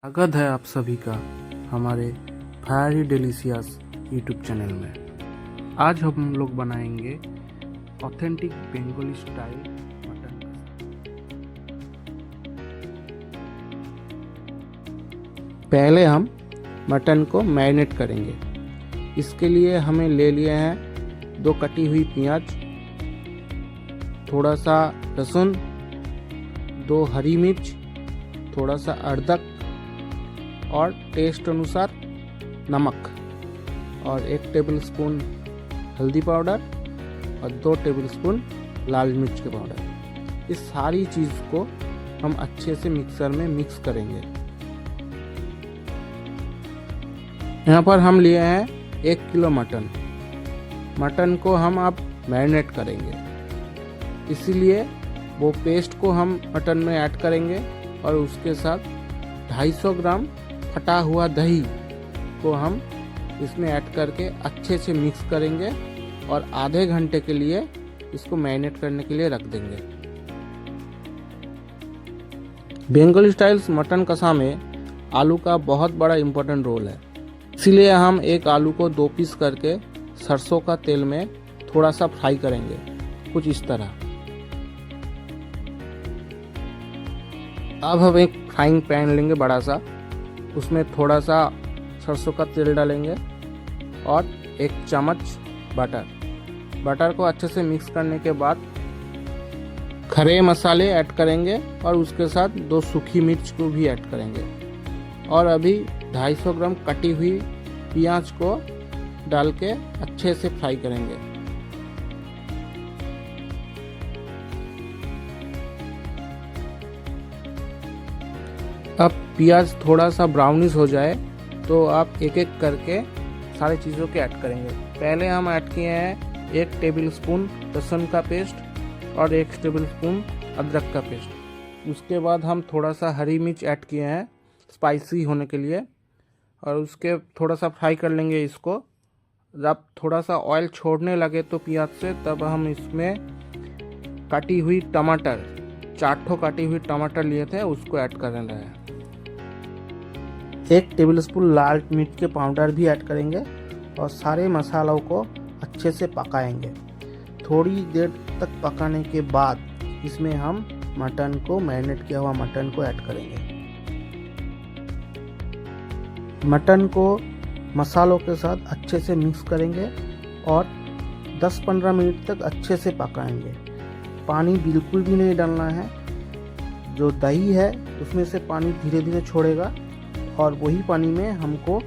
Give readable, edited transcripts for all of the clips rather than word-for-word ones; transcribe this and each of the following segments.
स्वागत है आप सभी का हमारे फायरी डिलीशियस यूट्यूब चैनल में। आज हम लोग बनाएंगे ऑथेंटिक बंगाली स्टाइल मटन कसा। पहले हम मटन को मैरिनेट करेंगे। इसके लिए हमें ले लिए हैं 2 कटी हुई प्याज, थोड़ा सा लहसुन, 2 हरी मिर्च, थोड़ा सा अदरक और टेस्ट अनुसार नमक और 1 टेबलस्पून हल्दी पाउडर और 2 टेबलस्पून लाल मिर्च के पाउडर। इस सारी चीज़ को हम अच्छे से मिक्सर में मिक्स करेंगे। यहाँ पर हम लिए हैं 1 किलो मटन को हम अब मैरिनेट करेंगे, इसीलिए वो पेस्ट को हम मटन में ऐड करेंगे और उसके साथ 250 ग्राम फटा हुआ दही को हम इसमें ऐड करके अच्छे से मिक्स करेंगे और आधे घंटे के लिए इसको मैरिनेट करने के लिए रख देंगे। बंगाली स्टाइल्स मटन कसा में आलू का बहुत बड़ा इम्पोर्टेंट रोल है, इसीलिए हम एक आलू को 2 पीस करके सरसों का तेल में थोड़ा सा फ्राई करेंगे, कुछ इस तरह। अब हम एक फ्राइंग पैन लेंगे बड़ा सा, उसमें थोड़ा सा सरसों का तेल डालेंगे और 1 चम्मच बटर को अच्छे से मिक्स करने के बाद खड़े मसाले ऐड करेंगे और उसके साथ 2 सूखी मिर्च को भी ऐड करेंगे और अभी 250 ग्राम कटी हुई प्याज को डाल के अच्छे से फ्राई करेंगे। अब प्याज थोड़ा सा ब्राउनिश हो जाए तो आप एक एक करके सारी चीज़ों के ऐड करेंगे। पहले हम ऐड किए हैं 1 टेबलस्पून लहसुन का पेस्ट और 1 टेबलस्पून अदरक का पेस्ट। उसके बाद हम थोड़ा सा हरी मिर्च ऐड किए हैं स्पाइसी होने के लिए और उसके थोड़ा सा फ्राई कर लेंगे इसको। जब थोड़ा सा ऑयल छोड़ने लगे तो प्याज से, तब हम इसमें काटी हुई टमाटर, 4 काटी हुई टमाटर लिए थे, उसको ऐड कर रहे हैं। 1 टेबलस्पून लाल मिर्च के पाउडर भी ऐड करेंगे और सारे मसालों को अच्छे से पकाएंगे। थोड़ी देर तक पकाने के बाद इसमें हम मटन को, मैरिनेट किया हुआ मटन को ऐड करेंगे। मटन को मसालों के साथ अच्छे से मिक्स करेंगे और 10-15 मिनट तक अच्छे से पकाएंगे। पानी बिल्कुल भी नहीं डालना है, जो दही है उसमें से पानी धीरे धीरे छोड़ेगा और वही पानी में हमको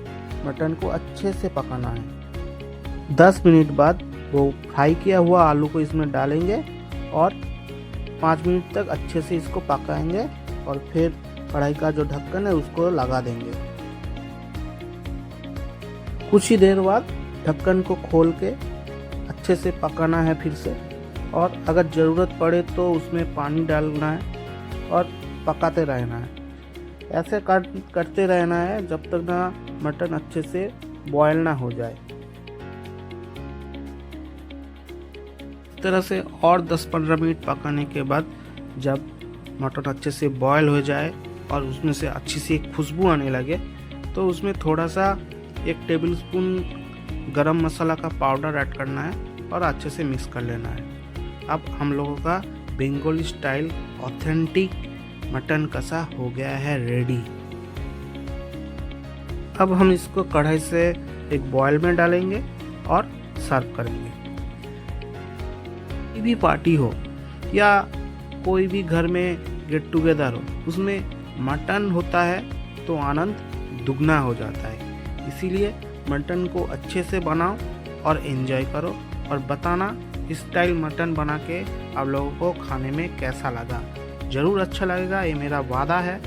मटन को अच्छे से पकाना है। 10 मिनट बाद वो फ्राई किया हुआ आलू को इसमें डालेंगे और 5 मिनट तक अच्छे से इसको पकाएंगे और फिर कढ़ाई का जो ढक्कन है उसको लगा देंगे। कुछ ही देर बाद ढक्कन को खोल के अच्छे से पकाना है फिर से, और अगर ज़रूरत पड़े तो उसमें पानी डालना है और पकाते रहना है। ऐसे करते रहना है जब तक ना मटन अच्छे से बॉयल ना हो जाए। इस तरह से और 10-15 मिनट पकाने के बाद जब मटन अच्छे से बॉयल हो जाए और उसमें से अच्छी सी एक खुशबू आने लगे तो उसमें थोड़ा सा 1 टेबलस्पून गरम मसाला का पाउडर ऐड करना है और अच्छे से मिक्स कर लेना है। अब हम लोगों का बंगाली स्टाइल ऑथेंटिक मटन कसा हो गया है रेडी। अब हम इसको कढ़ाई से एक बॉयल में डालेंगे और सर्व करेंगे। कोई भी पार्टी हो या कोई भी घर में गेट टुगेदर हो, उसमें मटन होता है तो आनंद दुगना हो जाता है। इसीलिए मटन को अच्छे से बनाओ और एंजॉय करो और बताना इस स्टाइल मटन बना के आप लोगों को खाने में कैसा लगा। ज़रूर अच्छा लगेगा, ये मेरा वादा है।